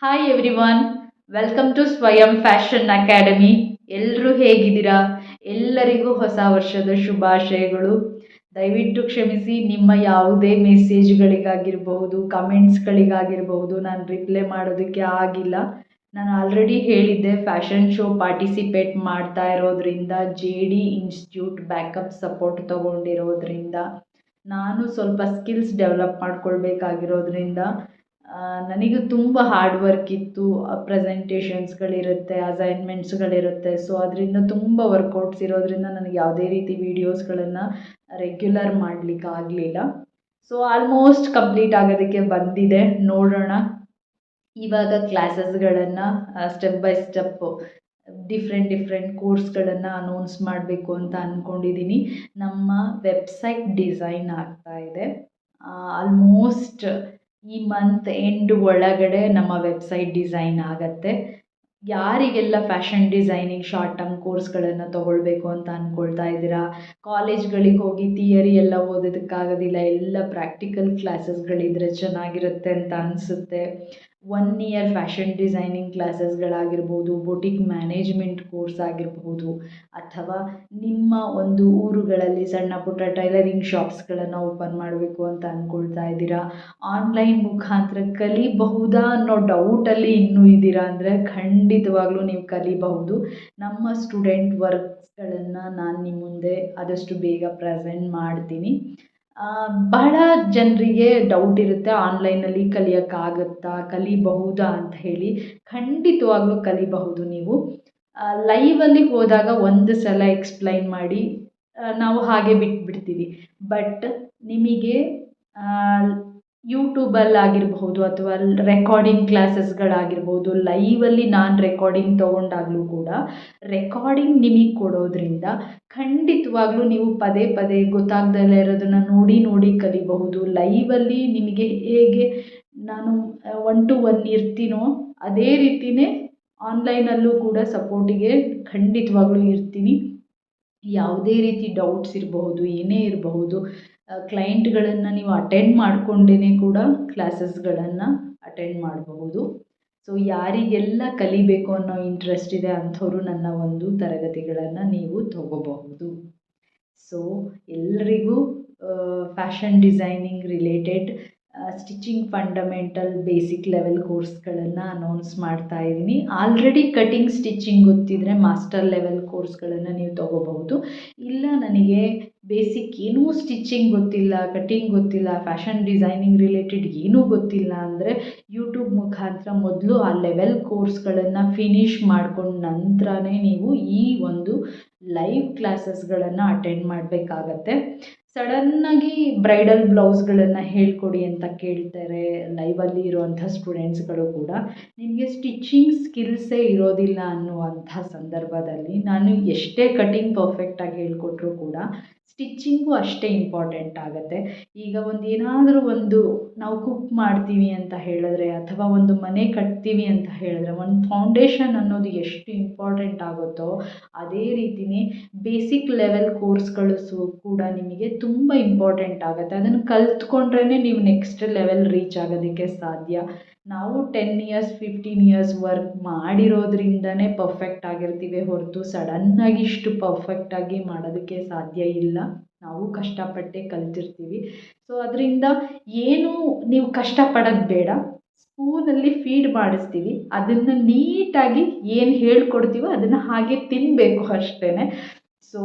Hi everyone, welcome to ಸ್ವಯಂ fashion academy. ಎಲ್ಲರೂ ಹೇಗಿದ್ದೀರಾ? ಎಲ್ಲರಿಗೂ ಹೊಸ ವರ್ಷದ ಶುಭಾಶಯಗಳು. ದಯವಿಟ್ಟು ಕ್ಷಮಿಸಿ, ನಿಮ್ಮ ಯಾವುದೇ ಮೆಸೇಜ್ಗಳಿಗಾಗಿರ್ಬಹುದು, ಕಮೆಂಟ್ಸ್ಗಳಿಗಾಗಿರ್ಬಹುದು ನಾನು ರಿಪ್ಲೈ ಮಾಡೋದಕ್ಕೆ ಆಗಿಲ್ಲ. ನಾನು ಆಲ್ರೆಡಿ ಹೇಳಿದ್ದೆ, ಫ್ಯಾಷನ್ ಶೋ ಪಾರ್ಟಿಸಿಪೇಟ್ ಮಾಡ್ತಾ ಇರೋದ್ರಿಂದ, JD ಇನ್ಸ್ಟಿಟ್ಯೂಟ್ ಬ್ಯಾಕಪ್ ಸಪೋರ್ಟ್ ತೊಗೊಂಡಿರೋದ್ರಿಂದ, ನಾನು ಸ್ವಲ್ಪ ಸ್ಕಿಲ್ಸ್ ಡೆವಲಪ್ ಮಾಡ್ಕೊಳ್ಬೇಕಾಗಿರೋದ್ರಿಂದ ನನಗೆ ತುಂಬ ಹಾರ್ಡ್ ವರ್ಕ್ ಇತ್ತು. ಪ್ರೆಸೆಂಟೇಷನ್ಸ್ಗಳಿರುತ್ತೆ, ಅಸೈನ್ಮೆಂಟ್ಸ್ಗಳಿರುತ್ತೆ. ಸೊ ಅದರಿಂದ ತುಂಬ ವರ್ಕೌಟ್ಸ್ ಇರೋದ್ರಿಂದ ನನಗೆ ಯಾವುದೇ ರೀತಿ ವೀಡಿಯೋಸ್ಗಳನ್ನು ರೆಗ್ಯುಲರ್ ಮಾಡಲಿಕ್ಕಾಗಲಿಲ್ಲ. ಸೊ ಆಲ್ಮೋಸ್ಟ್ ಕಂಪ್ಲೀಟ್ ಆಗೋದಕ್ಕೆ ಬಂದಿದೆ. ನೋಡೋಣ, ಇವಾಗ ಕ್ಲಾಸಸ್ಗಳನ್ನು ಸ್ಟೆಪ್ ಬೈ ಸ್ಟೆಪ್ಪು ಡಿಫ್ರೆಂಟ್ ಕೋರ್ಸ್ಗಳನ್ನು ಅನೌನ್ಸ್ ಮಾಡಬೇಕು ಅಂತ ಅಂದ್ಕೊಂಡಿದ್ದೀನಿ. ನಮ್ಮ ವೆಬ್ಸೈಟ್ ಡಿಸೈನ್ ಆಗ್ತಾ ಇದೆ. ಆಲ್ಮೋಸ್ಟ್ ಈ ಮಂತ್ ಎಂಡ್ ಒಳಗಡೆ ನಮ್ಮ ವೆಬ್ಸೈಟ್ ಡಿಸೈನ್ ಆಗುತ್ತೆ. ಯಾರಿಗೆಲ್ಲ ಫ್ಯಾಷನ್ ಡಿಸೈನಿಂಗ್ ಶಾರ್ಟ್ ಟರ್ಮ್ ಕೋರ್ಸ್ಗಳನ್ನು ತೊಗೊಳ್ಬೇಕು ಅಂತ ಅಂದ್ಕೊಳ್ತಾ ಇದ್ದೀರಾ, ಕಾಲೇಜ್ಗಳಿಗೆ ಹೋಗಿ ಥಿಯರಿ ಎಲ್ಲ ಓದೋದಕ್ಕಾಗೋದಿಲ್ಲ, ಎಲ್ಲ ಪ್ರಾಕ್ಟಿಕಲ್ ಕ್ಲಾಸಸ್ಗಳಿದ್ರೆ ಚೆನ್ನಾಗಿರುತ್ತೆ ಅಂತ ಅನಿಸುತ್ತೆ. 1 ಇಯರ್ ಫ್ಯಾಷನ್ ಡಿಸೈನಿಂಗ್ ಕ್ಲಾಸಸ್ಗಳಾಗಿರ್ಬೋದು, ಬೊಟಿಕ್ ಮ್ಯಾನೇಜ್ಮೆಂಟ್ ಕೋರ್ಸ್ ಆಗಿರಬಹುದು, ಅಥವಾ ನಿಮ್ಮ ಒಂದು ಊರುಗಳಲ್ಲಿ ಸಣ್ಣ ಪುಟ್ಟ ಟೈಲರಿಂಗ್ ಶಾಪ್ಸ್ಗಳನ್ನು ಓಪನ್ ಮಾಡಬೇಕು ಅಂತ ಅಂದ್ಕೊಳ್ತಾ ಇದ್ದೀರಾ, ಆನ್ಲೈನ್ ಮುಖಾಂತರ ಕಲಿಬಹುದಾ ಅನ್ನೋ ಡೌಟಲ್ಲಿ ಇನ್ನೂ ಇದ್ದೀರಾ ಅಂದರೆ ಖಂಡಿತವಾಗ್ಲೂ ನೀವು ಕಲಿಬಹುದು. ನಮ್ಮ ಸ್ಟೂಡೆಂಟ್ ವರ್ಕ್ಸ್ಗಳನ್ನು ನಾನು ನಿಮ್ಮ ಮುಂದೆ ಆದಷ್ಟು ಬೇಗ ಪ್ರೆಸೆಂಟ್ ಮಾಡ್ತೀನಿ. ಬಹಳ ಜನರಿಗೆ ಡೌಟ್ ಇರುತ್ತೆ, ಆನ್ಲೈನಲ್ಲಿ ಕಲಿಯೋಕ್ಕಾಗುತ್ತಾ, ಕಲಿಬಹುದಾ ಅಂತ ಹೇಳಿ. ಖಂಡಿತವಾಗ್ಲೂ ಕಲಿಬಹುದು. ನೀವು ಲೈವಲ್ಲಿ ಹೋದಾಗ ಒಂದು ಸಲ ಎಕ್ಸ್ಪ್ಲೈನ್ ಮಾಡಿ ನಾವು ಹಾಗೆ ಬಿಟ್ಬಿಡ್ತೀವಿ. ಬಟ್ ನಿಮಗೆ ಯೂಟ್ಯೂಬಲ್ಲಾಗಿರ್ಬಹುದು ಅಥವಾ ರೆಕಾರ್ಡಿಂಗ್ ಕ್ಲಾಸಸ್ಗಳಾಗಿರ್ಬೋದು, ಲೈವಲ್ಲಿ ನಾನು ರೆಕಾರ್ಡಿಂಗ್ ತೊಗೊಂಡಾಗಲೂ ಕೂಡ ರೆಕಾರ್ಡಿಂಗ್ ನಿಮಗೆ ಕೊಡೋದ್ರಿಂದ ಖಂಡಿತವಾಗ್ಲೂ ನೀವು ಪದೇ ಪದೇ ಗೊತ್ತಾಗ್ದಲೇ ಇರೋದನ್ನು ನೋಡಿ ಕಲಿಬಹುದು. ಲೈವಲ್ಲಿ ನಿಮಗೆ ಹೇಗೆ ನಾನು 1 to 1 ಇರ್ತೀನೋ ಅದೇ ರೀತಿಯೇ ಆನ್ಲೈನಲ್ಲೂ ಕೂಡ ಸಪೋರ್ಟಿಗೆ ಖಂಡಿತವಾಗ್ಲೂ ಇರ್ತೀನಿ. ಯಾವುದೇ ರೀತಿ ಡೌಟ್ಸ್ ಇರಬಹುದು, ಏನೇ ಇರಬಹುದು, ಕ್ಲೈಂಟ್ಗಳನ್ನು ನೀವು ಅಟೆಂಡ್ ಮಾಡಿಕೊಂಡೇ ಕೂಡ ಕ್ಲಾಸಸ್ಗಳನ್ನು ಅಟೆಂಡ್ ಮಾಡಬಹುದು. ಸೊ ಯಾರಿಗೆಲ್ಲ ಕಲಿಬೇಕು ಅನ್ನೋ ಇಂಟ್ರೆಸ್ಟ್ ಇದೆ ಅಂಥವರು ನನ್ನ ಒಂದು ತರಗತಿಗಳನ್ನು ನೀವು ತಗೋಬಹುದು. ಸೊ ಎಲ್ರಿಗೂ fashion designing related stitching fundamental basic level ಕೋರ್ಸ್ಗಳನ್ನು ಅನೌನ್ಸ್ ಮಾಡ್ತಾ ಇದ್ದೀನಿ. ಆಲ್ರೆಡಿ ಕಟಿಂಗ್ ಸ್ಟಿಚಿಂಗ್ ಗೊತ್ತಿದ್ದರೆ ಮಾಸ್ಟರ್ ಲೆವೆಲ್ ಕೋರ್ಸ್ಗಳನ್ನು ನೀವು ತೊಗೋಬಹುದು. ಇಲ್ಲ ನನಗೆ ಬೇಸಿಕ್ ಏನೂ ಸ್ಟಿಚಿಂಗ್ ಗೊತ್ತಿಲ್ಲ, ಕಟಿಂಗ್ ಗೊತ್ತಿಲ್ಲ, ಫ್ಯಾಷನ್ ಡಿಸೈನಿಂಗ್ ರಿಲೇಟೆಡ್ ಏನೂ ಗೊತ್ತಿಲ್ಲ ಅಂದರೆ ಯೂಟ್ಯೂಬ್ ಮುಖಾಂತರ ಮೊದಲು ಆ ಲೆವೆಲ್ ಕೋರ್ಸ್ಗಳನ್ನು ಫಿನಿಷ್ ಮಾಡ್ಕೊಂಡು ನಂತರನೇ ನೀವು ಈ ಒಂದು ಲೈವ್ ಕ್ಲಾಸಸ್ಗಳನ್ನು ಅಟೆಂಡ್ ಮಾಡಬೇಕಾಗತ್ತೆ. ಸಡನ್ನಾಗಿ ಬ್ರೈಡಲ್ ಬ್ಲೌಸ್ಗಳನ್ನು ಹೇಳ್ಕೊಡಿ ಅಂತ ಕೇಳ್ತಾರೆ ಲೈವಲ್ಲಿ ಇರುವಂಥ ಸ್ಟೂಡೆಂಟ್ಸ್ಗಳು ಕೂಡ. ನಿಮಗೆ ಸ್ಟಿಚಿಂಗ್ ಸ್ಕಿಲ್ಸೇ ಇರೋದಿಲ್ಲ ಅನ್ನುವಂಥ ಸಂದರ್ಭದಲ್ಲಿ ನಾನು ಎಷ್ಟೇ ಕಟಿಂಗ್ ಪರ್ಫೆಕ್ಟಾಗಿ ಹೇಳ್ಕೊಟ್ರೂ ಕೂಡ ಸ್ಟಿಚ್ಚಿಂಗು ಅಷ್ಟೇ ಇಂಪಾರ್ಟೆಂಟ್ ಆಗುತ್ತೆ. ಈಗ ಏನಾದರೂ ನಾವು ಕುಕ್ ಮಾಡ್ತೀವಿ ಅಂತ ಹೇಳಿದ್ರೆ, ಅಥವಾ ಒಂದು ಮನೆ ಕಟ್ತೀವಿ ಅಂತ ಹೇಳಿದ್ರೆ, ಒಂದು ಫೌಂಡೇಶನ್ ಅನ್ನೋದು ಎಷ್ಟು ಇಂಪಾರ್ಟೆಂಟ್ ಆಗುತ್ತೋ ಅದೇ ರೀತಿಯೇ ಬೇಸಿಕ್ ಲೆವೆಲ್ ಕೋರ್ಸ್ಗಳು ಕೂಡ ನಿಮಗೆ ತುಂಬ ಇಂಪಾರ್ಟೆಂಟ್ ಆಗುತ್ತೆ. ಅದನ್ನು ಕಲ್ತ್ಕೊಂಡ್ರೇ ನೀವು ನೆಕ್ಸ್ಟ್ ಲೆವೆಲ್ ರೀಚ್ ಆಗೋದಕ್ಕೆ ಸಾಧ್ಯ. ನಾವು 10 ಇಯರ್ಸ್ 15 ಇಯರ್ಸ್ ವರ್ಕ್ ಮಾಡಿರೋದ್ರಿಂದನೇ ಪರ್ಫೆಕ್ಟ್ ಆಗಿರ್ತೀವಿ ಹೊರತು ಸಡನ್ನಾಗಿ ಇಷ್ಟು ಪರ್ಫೆಕ್ಟಾಗಿ ಮಾಡೋದಕ್ಕೆ ಸಾಧ್ಯ ಇಲ್ಲ. ನಾವು ಕಷ್ಟಪಟ್ಟೆ ಕಲ್ತಿರ್ತೀವಿ. ಸೊ ಅದರಿಂದ ಏನು ನೀವು ಕಷ್ಟಪಡೋದು ಬೇಡ, ಸ್ಪೂನಲ್ಲಿ ಫೀಡ್ ಮಾಡಿಸ್ತೀವಿ, ಅದನ್ನು ನೀಟಾಗಿ ಏನು ಹೇಳ್ಕೊಡ್ತೀವೋ ಅದನ್ನು ಹಾಗೆ ತಿನ್ನಬೇಕು ಅಷ್ಟೇ. ಸೊ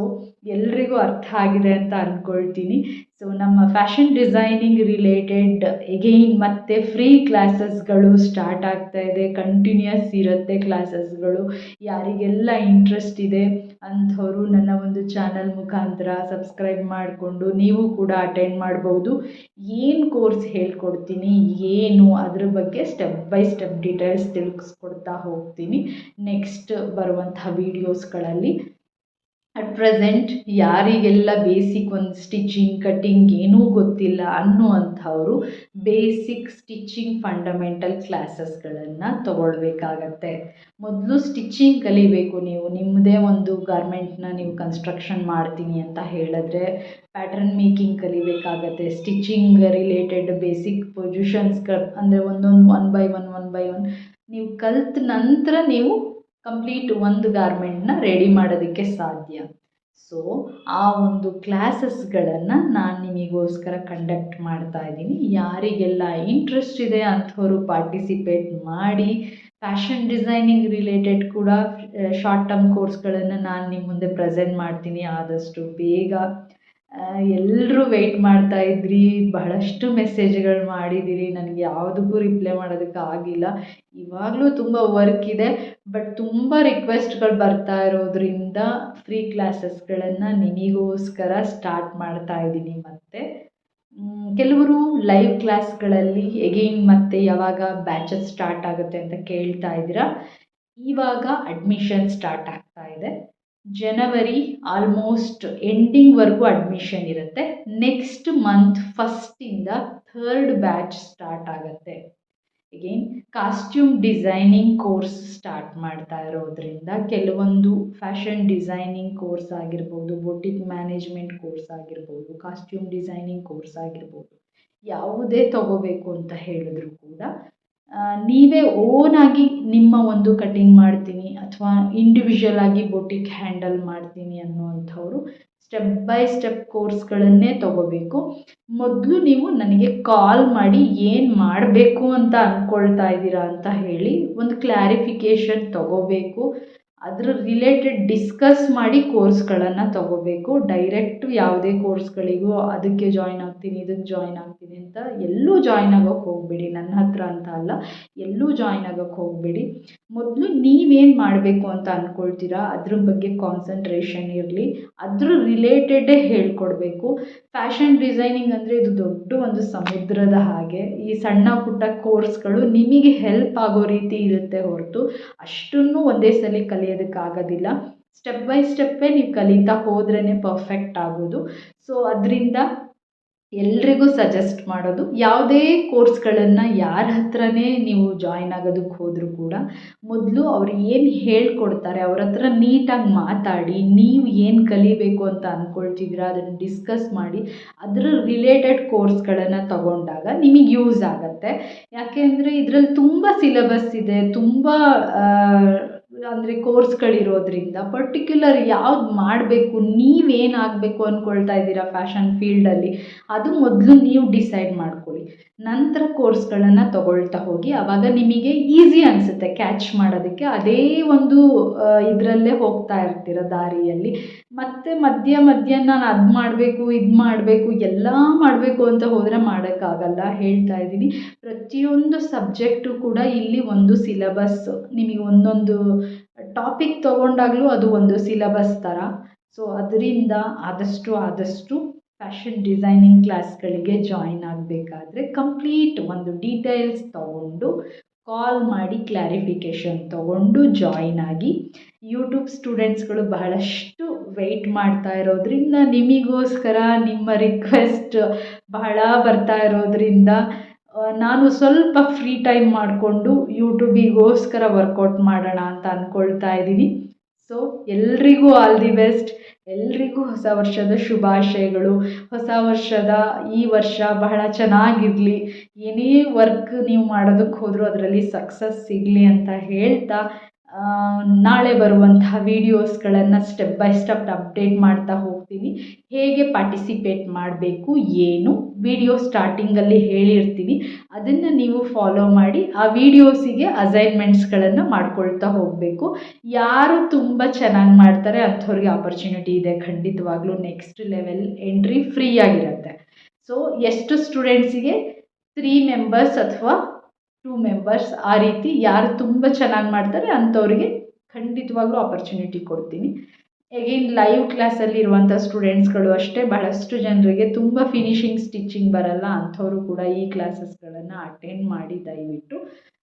ಎಲ್ರಿಗೂ ಅರ್ಥ ಆಗಿದೆ ಅಂತ ಅಂದ್ಕೊಳ್ತೀನಿ. ಸೊ ನಮ್ಮ ಫ್ಯಾಷನ್ ಡಿಸೈನಿಂಗ್ ರಿಲೇಟೆಡ್ ಎಗೈನ್ ಮತ್ತೆ ಫ್ರೀ ಕ್ಲಾಸಸ್ಗಳು ಸ್ಟಾರ್ಟ್ ಆಗ್ತಾ ಇದೆ. ಕಂಟಿನ್ಯೂಯಸ್ ಇರುತ್ತೆ ಕ್ಲಾಸಸ್ಗಳು. ಯಾರಿಗೆಲ್ಲ ಇಂಟ್ರೆಸ್ಟ್ ಇದೆ ಅಂಥವರು ನನ್ನ ಒಂದು ಚಾನಲ್ ಮುಖಾಂತರ ಸಬ್ಸ್ಕ್ರೈಬ್ ಮಾಡಿಕೊಂಡು ನೀವು ಕೂಡ ಅಟೆಂಡ್ ಮಾಡ್ಬೋದು. ಏನು ಕೋರ್ಸ್ ಹೇಳ್ಕೊಡ್ತೀನಿ, ಏನು ಅದ್ರ ಬಗ್ಗೆ ಸ್ಟೆಪ್ ಬೈ ಸ್ಟೆಪ್ ಡೀಟೇಲ್ಸ್ ತಿಳಿಸ್ಕೊಡ್ತಾ ಹೋಗ್ತೀನಿ ನೆಕ್ಸ್ಟ್ ಬರುವಂಥ ವೀಡಿಯೋಸ್ಗಳಲ್ಲಿ. ಅಟ್ ಪ್ರೆಸೆಂಟ್ ಯಾರಿಗೆಲ್ಲ ಬೇಸಿಕ್ ಒಂದು ಸ್ಟಿಚಿಂಗ್ ಕಟ್ಟಿಂಗ್ ಏನೂ ಗೊತ್ತಿಲ್ಲ ಅನ್ನುವಂಥವರು ಬೇಸಿಕ್ ಸ್ಟಿಚಿಂಗ್ ಫಂಡಮೆಂಟಲ್ ಕ್ಲಾಸಸ್ಗಳನ್ನು ತಗೊಳ್ಬೇಕಾಗತ್ತೆ. ಮೊದಲು ಸ್ಟಿಚಿಂಗ್ ಕಲಿಬೇಕು. ನೀವು ನಿಮ್ಮದೇ ಒಂದು ಗಾರ್ಮೆಂಟ್ನ ನೀವು ಕನ್ಸ್ಟ್ರಕ್ಷನ್ ಮಾಡ್ತೀನಿ ಅಂತ ಹೇಳಿದ್ರೆ ಪ್ಯಾಟರ್ನ್ ಮೇಕಿಂಗ್ ಕಲಿಬೇಕಾಗತ್ತೆ. ಸ್ಟಿಚಿಂಗ್ ರಿಲೇಟೆಡ್ ಬೇಸಿಕ್ ಪೊಸಿಷನ್ಸ್ಗಳು ಅಂದರೆ ಒಂದೊಂದು ಒನ್ ಬೈ ಒನ್ ನೀವು ಕಲ್ತ ನಂತರ ನೀವು ಕಂಪ್ಲೀಟ್ ಒಂದು ಗಾರ್ಮೆಂಟ್ನ ರೆಡಿ ಮಾಡೋದಕ್ಕೆ ಸಾಧ್ಯ. ಸೊ ಆ ಒಂದು ಕ್ಲಾಸಸ್ಗಳನ್ನು ನಾನು ನಿಮಗೋಸ್ಕರ ಕಂಡಕ್ಟ್ ಮಾಡ್ತಾ ಇದ್ದೀನಿ. ಯಾರಿಗೆಲ್ಲ ಇಂಟ್ರೆಸ್ಟ್ ಇದೆ ಅಂಥವರು ಪಾರ್ಟಿಸಿಪೇಟ್ ಮಾಡಿ. ಫ್ಯಾಷನ್ ಡಿಸೈನಿಂಗ್ ರಿಲೇಟೆಡ್ ಕೂಡ ಶಾರ್ಟ್ ಟರ್ಮ್ ಕೋರ್ಸ್ಗಳನ್ನು ನಾನು ನಿಮ್ಮ ಮುಂದೆ ಪ್ರೆಸೆಂಟ್ ಮಾಡ್ತೀನಿ ಆದಷ್ಟು ಬೇಗ. ಎಲ್ಲರೂ ವೆಯ್ಟ್ ಮಾಡ್ತಾ ಇದ್ರಿ, ಬಹಳಷ್ಟು ಮೆಸೇಜ್ಗಳು ಮಾಡಿದ್ದೀರಿ, ನನಗೆ ಯಾವುದಕ್ಕೂ ರಿಪ್ಲೈ ಮಾಡೋದಕ್ಕೆ ಆಗಿಲ್ಲ. ಇವಾಗಲೂ ತುಂಬ ವರ್ಕ್ ಇದೆ, ಬಟ್ ತುಂಬ ರಿಕ್ವೆಸ್ಟ್ಗಳು ಬರ್ತಾ ಇರೋದ್ರಿಂದ ಫ್ರೀ ಕ್ಲಾಸಸ್ಗಳನ್ನು ನಿಮಗೋಸ್ಕರ ಸ್ಟಾರ್ಟ್ ಮಾಡ್ತಾ ಇದ್ದೀನಿ. ಮತ್ತು ಕೆಲವರು ಲೈವ್ ಕ್ಲಾಸ್ಗಳಲ್ಲಿ ಎಗೈನ್ ಮತ್ತೆ ಯಾವಾಗ ಬ್ಯಾಚಸ್ ಸ್ಟಾರ್ಟ್ ಆಗುತ್ತೆ ಅಂತ ಕೇಳ್ತಾ ಇದ್ದೀರಾ. ಇವಾಗ ಅಡ್ಮಿಷನ್ ಸ್ಟಾರ್ಟ್ ಆಗ್ತಾ ಇದೆ. ಜನವರಿ ಆಲ್ಮೋಸ್ಟ್ ಎಂಡಿಂಗ್ವರೆಗೂ ಅಡ್ಮಿಷನ್ ಇರುತ್ತೆ. ನೆಕ್ಸ್ಟ್ ಮಂತ್ ಫಸ್ಟಿಂದ 3rd ಬ್ಯಾಚ್ ಸ್ಟಾರ್ಟ್ ಆಗುತ್ತೆ. Again costume designing course start ಮಾಡ್ತಾ ಇರೋದ್ರಿಂದ ಕೆಲವೊಂದು ಫ್ಯಾಷನ್ ಡಿಸೈನಿಂಗ್ ಕೋರ್ಸ್ ಆಗಿರ್ಬೋದು, ಬೊಟಿಕ್ ಮ್ಯಾನೇಜ್ಮೆಂಟ್ ಕೋರ್ಸ್ ಆಗಿರ್ಬೋದು, ಕಾಸ್ಟ್ಯೂಮ್ ಡಿಸೈನಿಂಗ್ ಕೋರ್ಸ್ ಆಗಿರ್ಬೋದು, ಯಾವುದೇ ತಗೋಬೇಕು ಅಂತ ಹೇಳಿದ್ರು ಕೂಡ ನೀವೇ ಓನಾಗಿ ನಿಮ್ಮ ಒಂದು ಕಟಿಂಗ್ ಮಾಡ್ತೀನಿ ಅಥವಾ ಇಂಡಿವಿಜುವಲ್ ಆಗಿ ಬೊಟಿಕ್ ಹ್ಯಾಂಡಲ್ ಮಾಡ್ತೀನಿ ಅನ್ನುವಂಥವ್ರು ಸ್ಟೆಪ್ ಬೈ ಸ್ಟೆಪ್ ಕೋರ್ಸ್ಗಳನ್ನೇ ತಗೋಬೇಕು. ಮೊದಲು ನೀವು ನನಗೆ ಕಾಲ್ ಮಾಡಿ ಏನು ಮಾಡಬೇಕು ಅಂತ ಅಂದ್ಕೊಳ್ತಾ ಇದ್ದೀರಾ ಅಂತ ಹೇಳಿ ಒಂದು ಕ್ಲಾರಿಫಿಕೇಷನ್ ತಗೋಬೇಕು. ಅದರ ರಿಲೇಟೆಡ್ ಡಿಸ್ಕಸ್ ಮಾಡಿ ಕೋರ್ಸ್ಗಳನ್ನು ತಗೋಬೇಕು. ಡೈರೆಕ್ಟು ಯಾವುದೇ ಕೋರ್ಸ್ಗಳಿಗೂ ಅದಕ್ಕೆ ಜಾಯ್ನ್ ಆಗ್ತೀನಿ, ಇದಕ್ಕೆ ಜಾಯ್ನ್ ಆಗ್ತೀನಿ ಅಂತ ಎಲ್ಲೂ ಜಾಯ್ನ್ ಆಗೋಕ್ಕೆ ಹೋಗಬೇಡಿ. ನನ್ನ ಹತ್ರ ಅಂತ ಅಲ್ಲ, ಎಲ್ಲೂ ಜಾಯ್ನ್ ಆಗೋಕ್ಕೆ ಹೋಗಬೇಡಿ. ಮೊದಲು ನೀವೇನು ಮಾಡಬೇಕು ಅಂತ ಅಂದ್ಕೊಳ್ತೀರಾ ಅದ್ರ ಬಗ್ಗೆ ಕಾನ್ಸಂಟ್ರೇಷನ್ ಇರಲಿ. ಅದ್ರ ರಿಲೇಟೆಡೇ ಹೇಳ್ಕೊಡ್ಬೇಕು. ಫ್ಯಾಷನ್ ಡಿಸೈನಿಂಗ್ ಅಂದರೆ ಇದು ದೊಡ್ಡ ಒಂದು ಸಮುದ್ರದ ಹಾಗೆ. ಈ ಸಣ್ಣ ಪುಟ್ಟ ಕೋರ್ಸ್ಗಳು ನಿಮಗೆ ಹೆಲ್ಪ್ ಆಗೋ ರೀತಿ ಇರುತ್ತೆ ಹೊರತು ಅಷ್ಟನ್ನು ಒಂದೇ ಸಲ ಕಲಿಯೋದಕ್ಕಾಗೋದಿಲ್ಲ. ಸ್ಟೆಪ್ ಬೈ ಸ್ಟೆಪ್ಪೇ ನೀವು ಕಲಿತಾ ಹೋದ್ರೇ ಪರ್ಫೆಕ್ಟ್ ಆಗೋದು. ಸೊ ಅದರಿಂದ ಎಲ್ರಿಗೂ ಸಜೆಸ್ಟ್ ಮಾಡೋದು, ಯಾವುದೇ ಕೋರ್ಸ್ಗಳನ್ನು ಯಾರ ಹತ್ರನೇ ನೀವು ಜಾಯ್ನ್ ಆಗೋದಕ್ಕೆ ಹೋದರೂ ಕೂಡ ಮೊದಲು ಅವ್ರು ಏನು ಹೇಳ್ಕೊಡ್ತಾರೆ ಅವ್ರ ಹತ್ರ ನೀಟಾಗಿ ಮಾತಾಡಿ, ನೀವು ಏನು ಕಲಿಬೇಕು ಅಂತ ಅಂದ್ಕೊಳ್ತಿದ್ದೀರಾ ಅದನ್ನು ಡಿಸ್ಕಸ್ ಮಾಡಿ ಅದರ ರಿಲೇಟೆಡ್ ಕೋರ್ಸ್ಗಳನ್ನು ತಗೊಂಡಾಗ ನಿಮಗೆ ಯೂಸ್ ಆಗುತ್ತೆ. ಯಾಕೆಂದರೆ ಇದರಲ್ಲಿ ತುಂಬ ಸಿಲೆಬಸ್ ಇದೆ, ತುಂಬ ಅಂದರೆ ಕೋರ್ಸ್ಗಳಿರೋದ್ರಿಂದ ಪರ್ಟಿಕ್ಯುಲರ್ ಯಾವ್ದು ಮಾಡಬೇಕು, ನೀವೇನಾಗಬೇಕು ಅಂದ್ಕೊಳ್ತಾ ಇದ್ದೀರಾ ಫ್ಯಾಷನ್ ಫೀಲ್ಡಲ್ಲಿ ಅದು ಮೊದಲು ನೀವು ಡಿಸೈಡ್ ಮಾಡ್ಕೊಳ್ಳಿ. ನಂತರ ಕೋರ್ಸ್ಗಳನ್ನು ತಗೊಳ್ತಾ ಹೋಗಿ. ಆವಾಗ ನಿಮಗೆ ಈಸಿ ಅನಿಸುತ್ತೆ ಕ್ಯಾಚ್ ಮಾಡೋದಕ್ಕೆ. ಅದೇ ಒಂದು ಇದರಲ್ಲೇ ಹೋಗ್ತಾ ಇರ್ತೀರ ದಾರಿಯಲ್ಲಿ. ಮತ್ತು ಮಧ್ಯ ನಾನು ಅದು ಮಾಡಬೇಕು, ಇದು ಮಾಡಬೇಕು, ಎಲ್ಲ ಮಾಡಬೇಕು ಅಂತ ಹೋದರೆ ಮಾಡೋಕ್ಕಾಗಲ್ಲ. ಹೇಳ್ತಾ ಇದ್ದೀನಿ, ಪ್ರತಿಯೊಂದು ಸಬ್ಜೆಕ್ಟು ಕೂಡ ಇಲ್ಲಿ ಒಂದು ಸಿಲೆಬಸ್. ನಿಮಗೆ ಒಂದೊಂದು ಟಾಪಿಕ್ ತೊಗೊಂಡಾಗಲೂ ಅದು ಒಂದು ಸಿಲೆಬಸ್ ಥರ. ಸೊ ಅದರಿಂದ ಆದಷ್ಟು ಫ್ಯಾಷನ್ ಡಿಸೈನಿಂಗ್ ಕ್ಲಾಸ್ಗಳಿಗೆ ಜಾಯ್ನ್ ಆಗಬೇಕಾದ್ರೆ ಕಂಪ್ಲೀಟ್ ಒಂದು ಡೀಟೇಲ್ಸ್ ತೊಗೊಂಡು ಕಾಲ್ ಮಾಡಿ ಕ್ಲಾರಿಫಿಕೇಷನ್ ತೊಗೊಂಡು ಜಾಯ್ನ್ ಆಗಿ. ಯೂಟ್ಯೂಬ್ ಸ್ಟೂಡೆಂಟ್ಸ್ಗಳು ಬಹಳಷ್ಟು ವೆಯ್ಟ್ ಮಾಡ್ತಾ ಇರೋದ್ರಿಂದ ನಿಮಗೋಸ್ಕರ ನಿಮ್ಮ ರಿಕ್ವೆಸ್ಟ್ ಬಹಳ ಬರ್ತಾ ಇರೋದ್ರಿಂದ ನಾನು ಸ್ವಲ್ಪ ಫ್ರೀ ಟೈಮ್ ಮಾಡಿಕೊಂಡು ಯೂಟ್ಯೂಬಿಗೋಸ್ಕರ ವರ್ಕೌಟ್ ಮಾಡೋಣ ಅಂತ ಅಂದ್ಕೊಳ್ತಾ ಇದ್ದೀನಿ. ಸೊ ಎಲ್ರಿಗೂ ಆಲ್ ದಿ ಬೆಸ್ಟ್. ಎಲ್ರಿಗೂ ಹೊಸ ವರ್ಷದ ಶುಭಾಶಯಗಳು. ಹೊಸ ವರ್ಷದ ಈ ವರ್ಷ ಬಹಳ ಚೆನ್ನಾಗಿರಲಿ. ಏನೇ ವರ್ಕ್ ನೀವು ಮಾಡೋದಕ್ಕೆ ಹೋದರೂ ಅದರಲ್ಲಿ ಸಕ್ಸಸ್ ಸಿಗಲಿ ಅಂತ ಹೇಳ್ತಾ ನಾಳೆ ಬರುವಂತಹ ವೀಡಿಯೋಸ್ಗಳನ್ನು ಸ್ಟೆಪ್ ಬೈ ಸ್ಟೆಪ್ ಅಪ್ಡೇಟ್ ಮಾಡ್ತಾ ಹೋಗ್ತೀನಿ. ಹೇಗೆ ಪಾರ್ಟಿಸಿಪೇಟ್ ಮಾಡಬೇಕು ಏನು ವಿಡಿಯೋ ಸ್ಟಾರ್ಟಿಂಗಲ್ಲಿ ಹೇಳಿರ್ತೀನಿ, ಅದನ್ನು ನೀವು ಫಾಲೋ ಮಾಡಿ ಆ ವಿಡಿಯೋಸಿಗೆ ಅಸೈನ್ಮೆಂಟ್ಸ್ಗಳನ್ನು ಮಾಡ್ಕೊಳ್ತಾ ಹೋಗಬೇಕು. ಯಾರು ತುಂಬ ಚೆನ್ನಾಗಿ ಮಾಡ್ತಾರೆ ಅಂಥವ್ರಿಗೆ ಆಪರ್ಚುನಿಟಿ ಇದೆ. ಖಂಡಿತವಾಗ್ಲೂ ನೆಕ್ಸ್ಟ್ ಲೆವೆಲ್ ಎಂಟ್ರಿ ಫ್ರೀ ಆಗಿರುತ್ತೆ. ಸೊ ಎಷ್ಟು ಸ್ಟೂಡೆಂಟ್ಸಿಗೆ 3 ಮೆಂಬರ್ಸ್ ಅಥವಾ 2 ಮೆಂಬರ್ಸ್ ಆ ರೀತಿ ಯಾರು ತುಂಬ ಚೆನ್ನಾಗಿ ಮಾಡ್ತಾರೆ ಅಂಥವ್ರಿಗೆ ಖಂಡಿತವಾಗ್ಲೂ ಆಪರ್ಚುನಿಟಿ ಕೊಡ್ತೀನಿ. ಎಗೈನ್ ಲೈವ್ ಕ್ಲಾಸಲ್ಲಿ ಇರುವಂಥ ಸ್ಟೂಡೆಂಟ್ಸ್ಗಳು ಅಷ್ಟೇ, ಬಹಳಷ್ಟು ಜನರಿಗೆ ತುಂಬ ಫಿನಿಶಿಂಗ್ ಸ್ಟಿಚಿಂಗ್ ಬರಲ್ಲ. ಅಂಥವರು ಕೂಡ ಈ ಕ್ಲಾಸಸ್ಗಳನ್ನು ಅಟೆಂಡ್ ಮಾಡಿ ದಯವಿಟ್ಟು.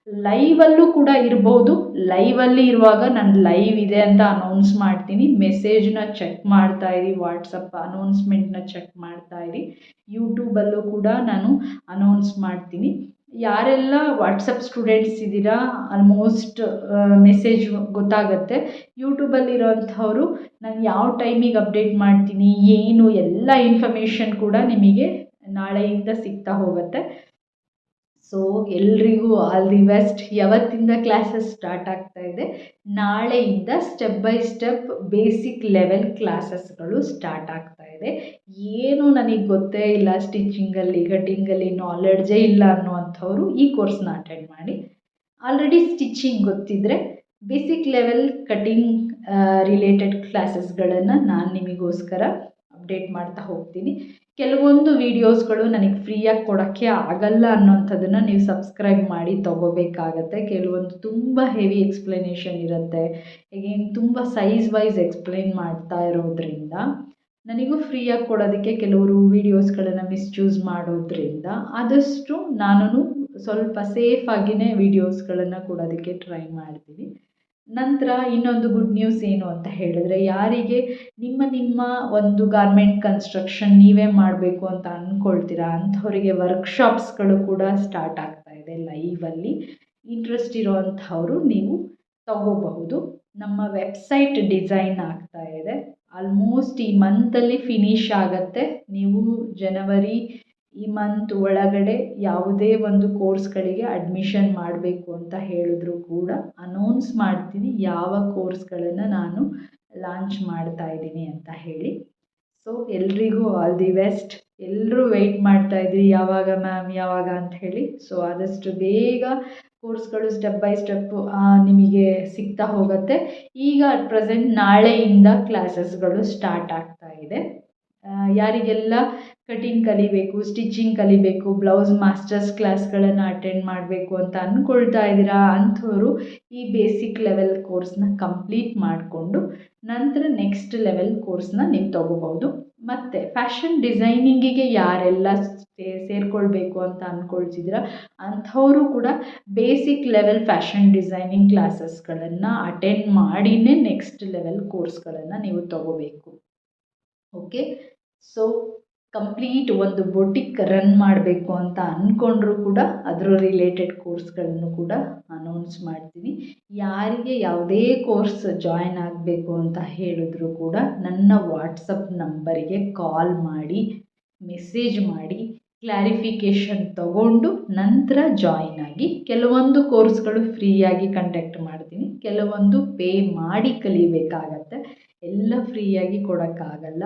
ಲೈವಲ್ಲೂ ಕೂಡ ಇರ್ಬೋದು. ಲೈವಲ್ಲಿ ಇರುವಾಗ ನಾನು ಲೈವ್ ಇದೆ ಅಂತ ಅನೌನ್ಸ್ ಮಾಡ್ತೀನಿ. ಮೆಸೇಜ್ನ ಚೆಕ್ ಮಾಡ್ತಾ ಇರಿ, ವಾಟ್ಸಪ್ ಅನೌನ್ಸ್ಮೆಂಟ್ನ ಚೆಕ್ ಮಾಡ್ತಾ ಇರಿ. ಯೂಟ್ಯೂಬಲ್ಲೂ ಕೂಡ ನಾನು ಅನೌನ್ಸ್ ಮಾಡ್ತೀನಿ. ಯಾರೆಲ್ಲ ವಾಟ್ಸಪ್ ಸ್ಟೂಡೆಂಟ್ಸ್ ಇದ್ದೀರಾ ಆಲ್ಮೋಸ್ಟ್ ಮೆಸೇಜ್ ಗೊತ್ತಾಗುತ್ತೆ. ಯೂಟ್ಯೂಬಲ್ಲಿರೋಂಥವ್ರು ನಾನು ಯಾವ ಟೈಮಿಗೆ ಅಪ್ಡೇಟ್ ಮಾಡ್ತೀನಿ ಏನು ಎಲ್ಲ ಇನ್ಫಾರ್ಮೇಷನ್ ಕೂಡ ನಿಮಗೆ ನಾಳೆಯಿಂದ ಸಿಗ್ತಾ ಹೋಗುತ್ತೆ. ಸೊ ಎಲ್ರಿಗೂ ಆಲ್ ದಿ ಬೆಸ್ಟ್. ಯಾವತ್ತಿಂದ ಕ್ಲಾಸಸ್ ಸ್ಟಾರ್ಟ್ ಆಗ್ತಾ ಇದೆ? ನಾಳೆಯಿಂದ step by step basic level ಕ್ಲಾಸಸ್ಗಳು ಸ್ಟಾರ್ಟ್ ಆಗ್ತಾ ಇದೆ. ಏನು ನನಗೆ ಗೊತ್ತೇ ಇಲ್ಲ, ಸ್ಟಿಚಿಂಗಲ್ಲಿ ಕಟಿಂಗಲ್ಲಿ ನಾಲೆಡ್ಜೇ ಇಲ್ಲ ಅನ್ನೋವಂಥವ್ರು ಈ ಕೋರ್ಸ್ನ ಅಟೆಂಡ್ ಮಾಡಿ. ಆಲ್ರೆಡಿ ಸ್ಟಿಚಿಂಗ್ ಗೊತ್ತಿದ್ದರೆ ಬೇಸಿಕ್ ಲೆವೆಲ್ ಕಟಿಂಗ್ ರಿಲೇಟೆಡ್ ಕ್ಲಾಸಸ್ಗಳನ್ನು ನಾನು ನಿಮಗೋಸ್ಕರ ಅಪ್ಡೇಟ್ ಮಾಡ್ತಾ ಹೋಗ್ತೀನಿ. ಕೆಲವೊಂದು ವೀಡಿಯೋಸ್ಗಳು ನನಗೆ ಫ್ರೀಯಾಗಿ ಕೊಡೋಕ್ಕೆ ಆಗಲ್ಲ ಅನ್ನೋಂಥದ್ದನ್ನು ನೀವು ಸಬ್ಸ್ಕ್ರೈಬ್ ಮಾಡಿ ತೊಗೋಬೇಕಾಗತ್ತೆ. ಕೆಲವೊಂದು ತುಂಬ ಹೆವಿ ಎಕ್ಸ್ಪ್ಲನೇಷನ್ ಇರುತ್ತೆ, ಹೇಗೇನು ತುಂಬ ಸೈಜ್ ವೈಸ್ ಎಕ್ಸ್ಪ್ಲೈನ್ ಮಾಡ್ತಾ ಇರೋದ್ರಿಂದ ನನಗೂ ಫ್ರೀಯಾಗಿ ಕೊಡೋದಕ್ಕೆ ಕೆಲವರು ವೀಡಿಯೋಸ್ಗಳನ್ನು ಮಿಸ್ಯೂಸ್ ಮಾಡೋದ್ರಿಂದ ಆದಷ್ಟು ನಾನು ಸ್ವಲ್ಪ ಸೇಫಾಗಿಯೇ ವೀಡಿಯೋಸ್ಗಳನ್ನು ಕೊಡೋದಕ್ಕೆ ಟ್ರೈ ಮಾಡ್ತೀನಿ. ನಂತರ ಇನ್ನೊಂದು ಗುಡ್ ನ್ಯೂಸ್ ಏನು ಅಂತ ಹೇಳಿದ್ರೆ, ಯಾರಿಗೆ ನಿಮ್ಮ ಒಂದು ಗಾರ್ಮೆಂಟ್ ಕನ್ಸ್ಟ್ರಕ್ಷನ್ ನೀವೇ ಮಾಡಬೇಕು ಅಂತ ಅಂದ್ಕೊಳ್ತೀರಾ ಅಂಥವರಿಗೆ ವರ್ಕ್ಶಾಪ್ಸ್ಗಳು ಕೂಡ ಸ್ಟಾರ್ಟ್ ಆಗ್ತಾ ಇದೆ ಲೈವಲ್ಲಿ. ಇಂಟ್ರೆಸ್ಟ್ ಇರೋವಂಥವರು ನೀವು ತಗೋಬಹುದು. ನಮ್ಮ ವೆಬ್ಸೈಟ್ ಡಿಸೈನ್ ಆಗ್ತಾ ಇದೆ. ಆಲ್ಮೋಸ್ಟ್ ಈ ಮಂತಲ್ಲಿ ಫಿನಿಶ್ ಆಗುತ್ತೆ. ನೀವು ಜನವರಿ ಈ ಮಂತ್ ಒಳಗಡೆ ಯಾವುದೇ ಒಂದು ಕೋರ್ಸ್ಗಳಿಗೆ ಅಡ್ಮಿಷನ್ ಮಾಡಬೇಕು ಅಂತ ಹೇಳಿದ್ರು ಕೂಡ ಅನೌನ್ಸ್ ಮಾಡ್ತೀನಿ ಯಾವ ಕೋರ್ಸ್ಗಳನ್ನು ನಾನು ಲಾಂಚ್ ಮಾಡ್ತಾ ಇದ್ದೀನಿ ಅಂತ ಹೇಳಿ. ಸೊ ಎಲ್ರಿಗೂ ಆಲ್ ದಿ ಬೆಸ್ಟ್. ಎಲ್ಲರೂ ವೆಯ್ಟ್ ಮಾಡ್ತಾ ಇದ್ರಿ ಯಾವಾಗ ಮ್ಯಾಮ್ ಯಾವಾಗ ಅಂತ ಹೇಳಿ. ಸೊ ಆದಷ್ಟು ಬೇಗ ಕೋರ್ಸ್ಗಳು ಸ್ಟೆಪ್ ಬೈ ಸ್ಟೆಪ್ಪು ನಿಮಗೆ ಸಿಗ್ತಾ ಹೋಗುತ್ತೆ. ಈಗ ಅಟ್ ಪ್ರೆಸೆಂಟ್ ನಾಳೆಯಿಂದ ಕ್ಲಾಸಸ್ಗಳು ಸ್ಟಾರ್ಟ್ ಆಗ್ತಾ ಇದೆ. ಯಾರಿಗೆಲ್ಲ ಕಟಿಂಗ್ ಕಲಿಬೇಕು, ಸ್ಟಿಚಿಂಗ್ ಕಲಿಬೇಕು, ಬ್ಲೌಸ್ ಮಾಸ್ಟರ್ಸ್ ಕ್ಲಾಸ್ಗಳನ್ನು ಅಟೆಂಡ್ ಮಾಡಬೇಕು ಅಂತ ಅಂದ್ಕೊಳ್ತಾ ಇದ್ದೀರಾ ಅಂಥವರು ಈ ಬೇಸಿಕ್ ಲೆವೆಲ್ ಕೋರ್ಸ್ನ ಕಂಪ್ಲೀಟ್ ಮಾಡಿಕೊಂಡು ನಂತರ ನೆಕ್ಸ್ಟ್ ಲೆವೆಲ್ ಕೋರ್ಸ್ನ ನೀವು ತೊಗೋಬೋದು. ಮತ್ತು ಫ್ಯಾಷನ್ ಡಿಸೈನಿಂಗಿಗೆ ಯಾರೆಲ್ಲ ಸೇರಿಕೊಳ್ಬೇಕು ಅಂತ ಅಂದ್ಕೊಳ್ತಿದ್ದೀರಾ ಅಂಥವರು ಕೂಡ ಬೇಸಿಕ್ ಲೆವೆಲ್ ಫ್ಯಾಷನ್ ಡಿಸೈನಿಂಗ್ ಕ್ಲಾಸಸ್ಗಳನ್ನು ಅಟೆಂಡ್ ಮಾಡಿಯೇ ನೆಕ್ಸ್ಟ್ ಲೆವೆಲ್ ಕೋರ್ಸ್ಗಳನ್ನು ನೀವು ತೊಗೋಬೇಕು. ಓಕೆ, ಸೊ ಕಂಪ್ಲೀಟ್ ಒಂದು ಬೊಟಿಕ್ ರನ್ ಮಾಡಬೇಕು ಅಂತ ಅಂದ್ಕೊಂಡ್ರೂ ಕೂಡ ಅದರ ರಿಲೇಟೆಡ್ ಕೋರ್ಸ್ಗಳನ್ನು ಕೂಡ ಅನೌನ್ಸ್ ಮಾಡ್ತೀನಿ. ಯಾರಿಗೆ ಯಾವುದೇ ಕೋರ್ಸ್ ಜಾಯ್ನ್ ಆಗಬೇಕು ಅಂತ ಹೇಳಿದ್ರು ಕೂಡ ನನ್ನ ವಾಟ್ಸಪ್ ನಂಬರಿಗೆ ಕಾಲ್ ಮಾಡಿ, ಮೆಸೇಜ್ ಮಾಡಿ, ಕ್ಲಾರಿಫಿಕೇಷನ್ ತಗೊಂಡು ನಂತರ ಜಾಯಿನ್ ಆಗಿ. ಕೆಲವೊಂದು ಕೋರ್ಸ್ಗಳು ಫ್ರೀಯಾಗಿ ಕಂಡಕ್ಟ್ ಮಾಡ್ತೀನಿ, ಕೆಲವೊಂದು ಪೇ ಮಾಡಿ ಕಲಿಬೇಕಾಗತ್ತೆ. ಎಲ್ಲ ಫ್ರೀಯಾಗಿ ಕೊಡೋಕ್ಕಾಗಲ್ಲ.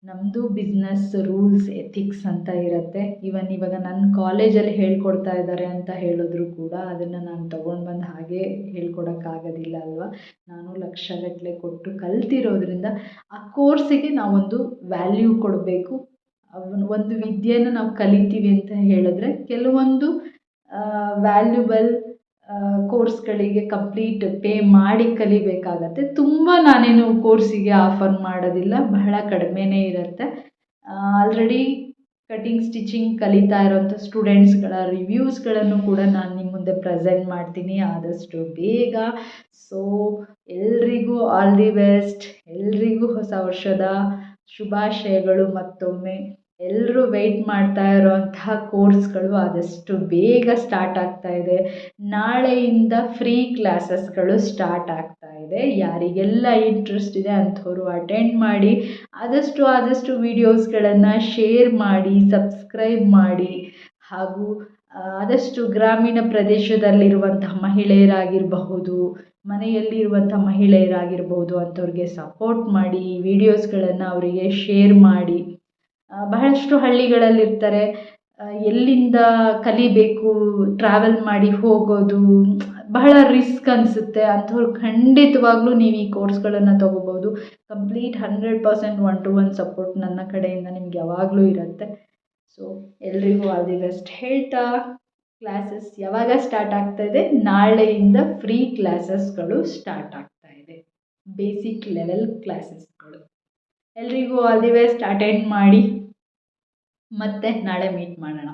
ನಮ್ಮದು ಬಿಸ್ನೆಸ್ ರೂಲ್ಸ್ ಎಥಿಕ್ಸ್ ಅಂತ ಇರುತ್ತೆ. ಇವಾಗ ನನ್ನ ಕಾಲೇಜಲ್ಲಿ ಹೇಳ್ಕೊಡ್ತಾ ಇದ್ದಾರೆ ಅಂತ ಹೇಳಿದ್ರು ಕೂಡ ಅದನ್ನು ನಾನು ತೊಗೊಂಡು ಬಂದು ಹಾಗೆ ಹೇಳ್ಕೊಡೋಕ್ಕಾಗೋದಿಲ್ಲ ಅಲ್ವಾ. ನಾನು ಲಕ್ಷಗಟ್ಟಲೆ ಕೊಟ್ಟು ಕಲ್ತಿರೋದ್ರಿಂದ ಆ ಕೋರ್ಸಿಗೆ ನಾವೊಂದು ವ್ಯಾಲ್ಯೂ ಕೊಡಬೇಕು. ಒಂದು ವಿದ್ಯೆನ ನಾವು ಕಲಿತೀವಿ ಅಂತ ಹೇಳಿದ್ರೆ ಕೆಲವೊಂದು ವ್ಯಾಲ್ಯೂಬಲ್ ಕೋರ್ಸ್ಗಳಿಗೆ ಕಂಪ್ಲೀಟ್ ಪೇ ಮಾಡಿ ಕಲಿಬೇಕಾಗತ್ತೆ. ತುಂಬ ನಾನೇನು ಕೋರ್ಸಿಗೆ ಆಫರ್ ಮಾಡೋದಿಲ್ಲ, ಬಹಳ ಕಡಿಮೆನೇ ಇರುತ್ತೆ. ಆಲ್ರೆಡಿ ಕಟಿಂಗ್ ಸ್ಟಿಚಿಂಗ್ ಕಲಿತಾ ಇರೋಂಥ ಸ್ಟೂಡೆಂಟ್ಸ್ಗಳ ರಿವ್ಯೂಸ್ಗಳನ್ನು ಕೂಡ ನಾನು ನಿಮ್ಮ ಮುಂದೆ ಪ್ರೆಸೆಂಟ್ ಮಾಡ್ತೀನಿ ಆದಷ್ಟು ಬೇಗ. ಸೊ ಎಲ್ರಿಗೂ ಆಲ್ ದಿ ಬೆಸ್ಟ್. ಎಲ್ರಿಗೂ ಹೊಸ ವರ್ಷದ ಶುಭಾಶಯಗಳು. ಮತ್ತೊಮ್ಮೆ ಎಲ್ಲರೂ ವೆಯ್ಟ್ ಮಾಡ್ತಾ ಇರೋಂತಹ ಕೋರ್ಸ್ಗಳು ಆದಷ್ಟು ಬೇಗ ಸ್ಟಾರ್ಟ್ ಆಗ್ತಾ ಇದೆ. ನಾಳೆಯಿಂದ ಫ್ರೀ ಕ್ಲಾಸಸ್ಗಳು ಸ್ಟಾರ್ಟ್ ಆಗ್ತಾ ಇದೆ. ಯಾರಿಗೆಲ್ಲ ಇಂಟ್ರೆಸ್ಟ್ ಇದೆ ಅಂಥವರು ಅಟೆಂಡ್ ಮಾಡಿ. ಆದಷ್ಟು ವೀಡಿಯೋಸ್ಗಳನ್ನು ಶೇರ್ ಮಾಡಿ, ಸಬ್ಸ್ಕ್ರೈಬ್ ಮಾಡಿ. ಹಾಗೂ ಆದಷ್ಟು ಗ್ರಾಮೀಣ ಪ್ರದೇಶದಲ್ಲಿರುವಂತಹ ಮಹಿಳೆಯರಾಗಿರಬಹುದು, ಮನೆಯಲ್ಲಿರುವಂಥ ಮಹಿಳೆಯರಾಗಿರ್ಬೋದು ಅಂಥವ್ರಿಗೆ ಸಪೋರ್ಟ್ ಮಾಡಿ. ಈ ವಿಡಿಯೋಸ್ಗಳನ್ನು ಅವರಿಗೆ ಶೇರ್ ಮಾಡಿ. ಬಹಳಷ್ಟು ಹಳ್ಳಿಗಳಲ್ಲಿರ್ತಾರೆ, ಎಲ್ಲಿಂದ ಕಲಿಬೇಕು, ಟ್ರಾವೆಲ್ ಮಾಡಿ ಹೋಗೋದು ಬಹಳ ರಿಸ್ಕ್ ಅನಿಸುತ್ತೆ. ಅಂಥವ್ರು ಖಂಡಿತವಾಗ್ಲೂ ನೀವು ಈ ಕೋರ್ಸ್ಗಳನ್ನು ತೊಗೋಬೋದು. ಕಂಪ್ಲೀಟ್ 100% 1-to-1 ಸಪೋರ್ಟ್ ನನ್ನ ಕಡೆಯಿಂದ ನಿಮ್ಗೆ ಯಾವಾಗಲೂ ಇರುತ್ತೆ. ಸೊ ಎಲ್ರಿಗೂ ಆಲ್ ದಿ ಬೆಸ್ಟ್ ಹೇಳ್ತಾ, ಕ್ಲಾಸಸ್ ಯಾವಾಗ ಸ್ಟಾರ್ಟ್ ಆಗ್ತಾ ಇದೆ? ನಾಳೆಯಿಂದ ಫ್ರೀ ಕ್ಲಾಸಸ್ಗಳು ಸ್ಟಾರ್ಟ್ ಆಗ್ತಾ ಇದೆ, ಬೇಸಿಕ್ ಲೆವೆಲ್ ಕ್ಲಾಸಸ್ಗಳು. ಎಲ್ರಿಗೂ ಆಲ್ ದಿ ಬೆಸ್ಟ್. ಅಟೆಂಡ್ ಮಾಡಿ. ಮತ್ತೆ ನಾಳೆ ಮೀಟ್ ಮಾಡೋಣ.